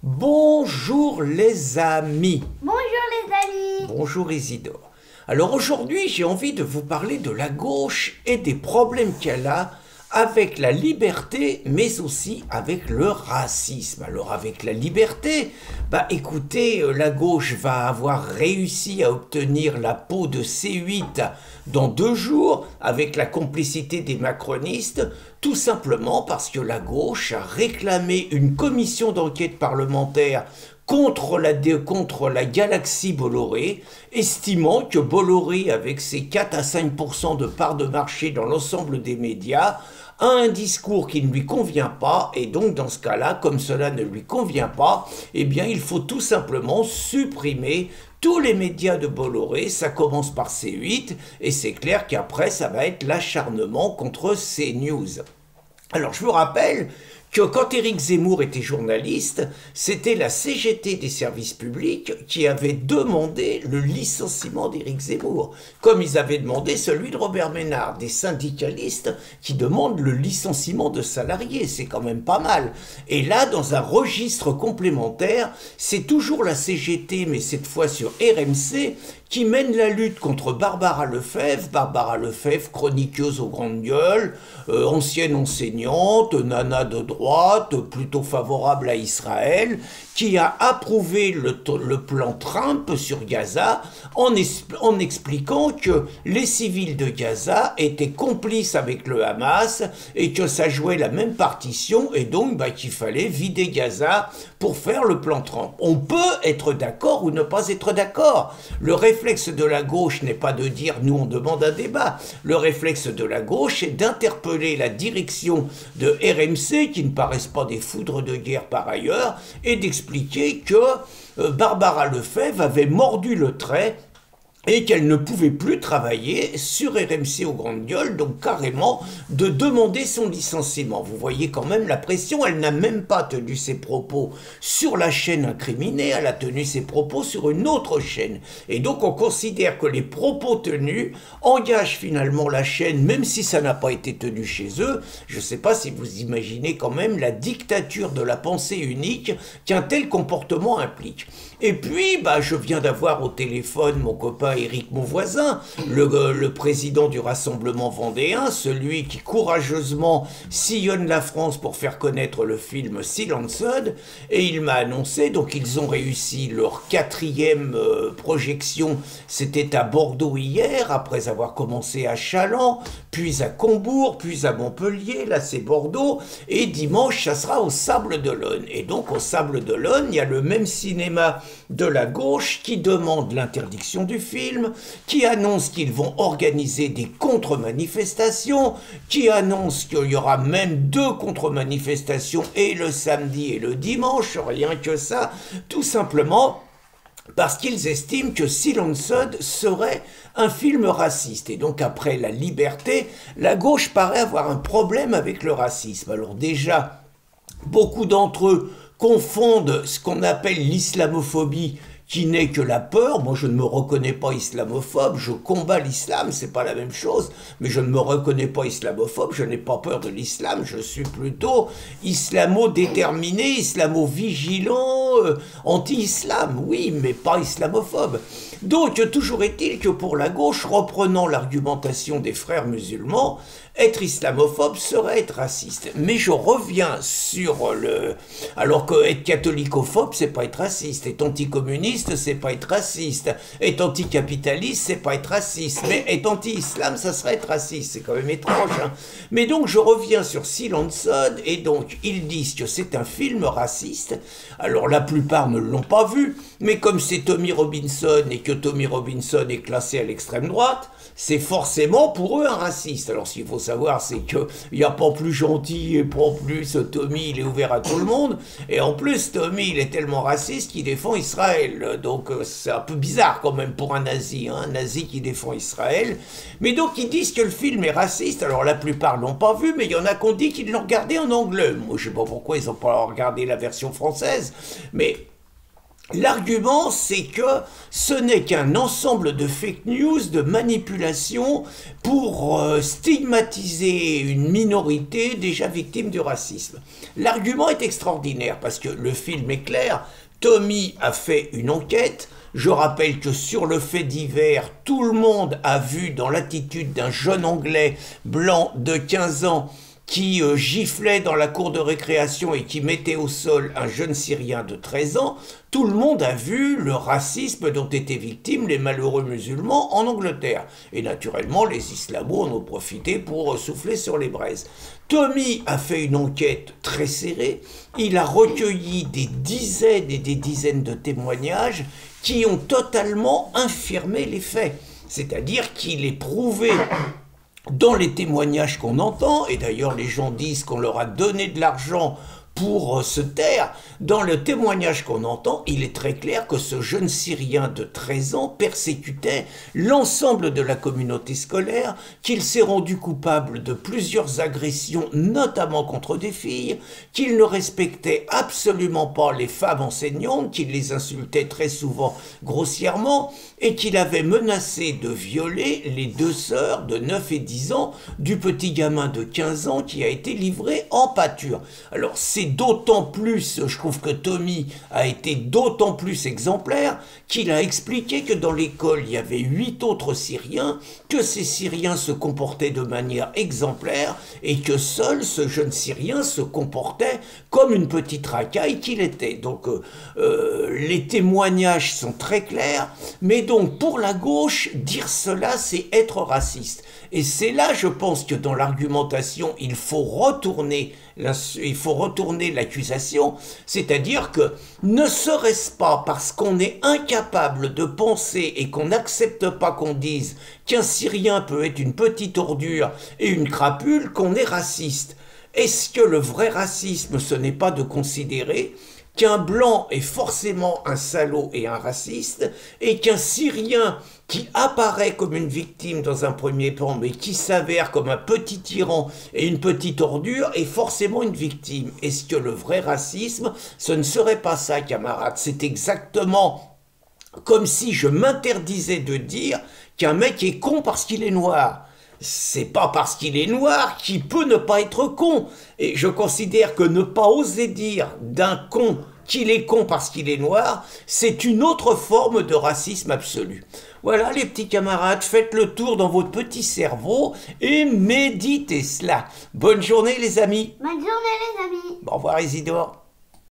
Bonjour les amis. Bonjour les amis. Bonjour Isidore. Alors aujourd'hui, j'ai envie de vous parler de la gauche et des problèmes qu'elle a avec la liberté, mais aussi avec le racisme. Alors avec la liberté, écoutez, la gauche va avoir réussi à obtenir la peau de C8 dans 2 jours, avec la complicité des macronistes, tout simplement parce que la gauche a réclamé une commission d'enquête parlementaire contre la galaxie Bolloré, estimant que Bolloré, avec ses 4 à 5% de part de marché dans l'ensemble des médias, a un discours qui ne lui convient pas, et donc dans ce cas-là, comme cela ne lui convient pas, eh bien il faut tout simplement supprimer tous les médias de Bolloré. Ça commence par C8, et c'est clair qu'après ça va être l'acharnement contre CNews. Alors je vous rappelle que quand Éric Zemmour était journaliste, c'était la CGT des services publics qui avait demandé le licenciement d'Éric Zemmour, comme ils avaient demandé celui de Robert Ménard, des syndicalistes qui demandent le licenciement de salariés, c'est quand même pas mal. Et là, dans un registre complémentaire, c'est toujours la CGT, mais cette fois sur RMC, qui mène la lutte contre Barbara Lefebvre. Barbara Lefebvre, chroniqueuse aux grandes gueules, ancienne enseignante, nana de droite, plutôt favorable à Israël, qui a approuvé le plan Trump sur Gaza en expliquant que les civils de Gaza étaient complices avec le Hamas et que ça jouait la même partition et donc qu'il fallait vider Gaza pour faire le plan Trump. On peut être d'accord ou ne pas être d'accord. Le réflexe de la gauche n'est pas de dire « nous on demande un débat ». Le réflexe de la gauche est d'interpeller la direction de RMC, qui ne paraissent pas des foudres de guerre par ailleurs, et d'expliquer que Barbara Lefebvre avait mordu le trait et qu'elle ne pouvait plus travailler sur RMC aux grandes gueules, donc carrément de demander son licenciement. Vous voyez quand même la pression, elle n'a même pas tenu ses propos sur la chaîne incriminée, elle a tenu ses propos sur une autre chaîne. Et donc on considère que les propos tenus engagent finalement la chaîne, même si ça n'a pas été tenu chez eux. Je ne sais pas si vous imaginez quand même la dictature de la pensée unique qu'un tel comportement implique. Et puis, je viens d'avoir au téléphone mon copain Éric Monvoisin, le président du Rassemblement vendéen, celui qui courageusement sillonne la France pour faire connaître le film Silenced, et il m'a annoncé, donc ils ont réussi leur 4e projection, c'était à Bordeaux hier, après avoir commencé à Challans, puis à Combourg, puis à Montpellier, là c'est Bordeaux, et dimanche ça sera au Sable d'Olonne. Et donc au Sable d'Olonne, il y a le même cinéma de la gauche qui demande l'interdiction du film, qui annonce qu'ils vont organiser des contre-manifestations, qui annonce qu'il y aura même 2 contre-manifestations, et le samedi et le dimanche, rien que ça, tout simplement parce qu'ils estiment que Silenced serait un film raciste. Et donc après La Liberté, la gauche paraît avoir un problème avec le racisme. Alors déjà, beaucoup d'entre eux confondent ce qu'on appelle l'islamophobie, qui n'est que la peur. Moi, je ne me reconnais pas islamophobe, je combats l'islam, c'est pas la même chose, mais je ne me reconnais pas islamophobe, je n'ai pas peur de l'islam, je suis plutôt islamo-déterminé, islamo-vigilant, anti-islam, oui, mais pas islamophobe. Donc, toujours est-il que pour la gauche, reprenant l'argumentation des frères musulmans, être islamophobe serait être raciste. Mais je reviens sur le... Alors que être catholicophobe, c'est pas être raciste. Être anticommuniste, c'est pas être raciste. Être anticapitaliste, c'est pas être raciste. Mais être anti-islam, ça serait être raciste. C'est quand même étrange, hein. Mais donc, je reviens sur Silenced, et donc, ils disent que c'est un film raciste. Alors, la plupart ne l'ont pas vu, mais comme c'est Tommy Robinson, et que Tommy Robinson est classé à l'extrême droite, c'est forcément pour eux un raciste. Alors, ce qu'il faut savoir, c'est qu'il n'y a pas plus gentil, et pas plus Tommy, il est ouvert à tout le monde, et en plus, Tommy, il est tellement raciste qu'il défend Israël. Donc, c'est un peu bizarre quand même pour un nazi, hein, un nazi qui défend Israël. Mais donc, ils disent que le film est raciste. Alors, la plupart l'ont pas vu, mais il y en a qui ont dit qu'ils l'ont regardé en anglais. Moi, je sais pas pourquoi ils n'ont pas regardé la version française, mais... L'argument, c'est que ce n'est qu'un ensemble de fake news, de manipulations pour stigmatiser une minorité déjà victime du racisme. L'argument est extraordinaire parce que le film est clair. Tommy a fait une enquête. Je rappelle que sur le fait divers, tout le monde a vu dans l'attitude d'un jeune Anglais blanc de 15 ans qui giflait dans la cour de récréation et qui mettait au sol un jeune Syrien de 13 ans, tout le monde a vu le racisme dont étaient victimes les malheureux musulmans en Angleterre. Et naturellement, les islamos en ont profité pour souffler sur les braises. Tommy a fait une enquête très serrée, il a recueilli des dizaines et des dizaines de témoignages qui ont totalement infirmé les faits. C'est-à-dire qu'il est prouvé dans les témoignages qu'on entend, et d'ailleurs les gens disent qu'on leur a donné de l'argent pour se taire, dans le témoignage qu'on entend, il est très clair que ce jeune Syrien de 13 ans persécutait l'ensemble de la communauté scolaire, qu'il s'est rendu coupable de plusieurs agressions, notamment contre des filles, qu'il ne respectait absolument pas les femmes enseignantes, qu'il les insultait très souvent grossièrement, et qu'il avait menacé de violer les deux sœurs de 9 et 10 ans du petit gamin de 15 ans qui a été livré en pâture. Alors c'est d'autant plus, je trouve que Tommy a été d'autant plus exemplaire qu'il a expliqué que dans l'école il y avait 8 autres Syriens, que ces Syriens se comportaient de manière exemplaire et que seul ce jeune Syrien se comportait comme une petite racaille qu'il était. Donc les témoignages sont très clairs, mais donc pour la gauche, dire cela c'est être raciste. Et c'est là, je pense que dans l'argumentation, il faut retourner l'accusation, c'est-à-dire que ne serait-ce pas parce qu'on est incapable de penser et qu'on n'accepte pas qu'on dise qu'un Syrien peut être une petite ordure et une crapule qu'on est raciste. Est-ce que le vrai racisme, ce n'est pas de considérer qu'un blanc est forcément un salaud et un raciste, et qu'un Syrien qui apparaît comme une victime dans un premier plan, mais qui s'avère comme un petit tyran et une petite ordure, est forcément une victime? Est-ce que le vrai racisme, ce ne serait pas ça, camarades? C'est exactement comme si je m'interdisais de dire qu'un mec est con parce qu'il est noir. C'est pas parce qu'il est noir qu'il peut ne pas être con. Et je considère que ne pas oser dire d'un con qu'il est con parce qu'il est noir, c'est une autre forme de racisme absolu. Voilà les petits camarades, faites le tour dans votre petit cerveau et méditez cela. Bonne journée les amis. Bonne journée les amis. Au revoir Isidore.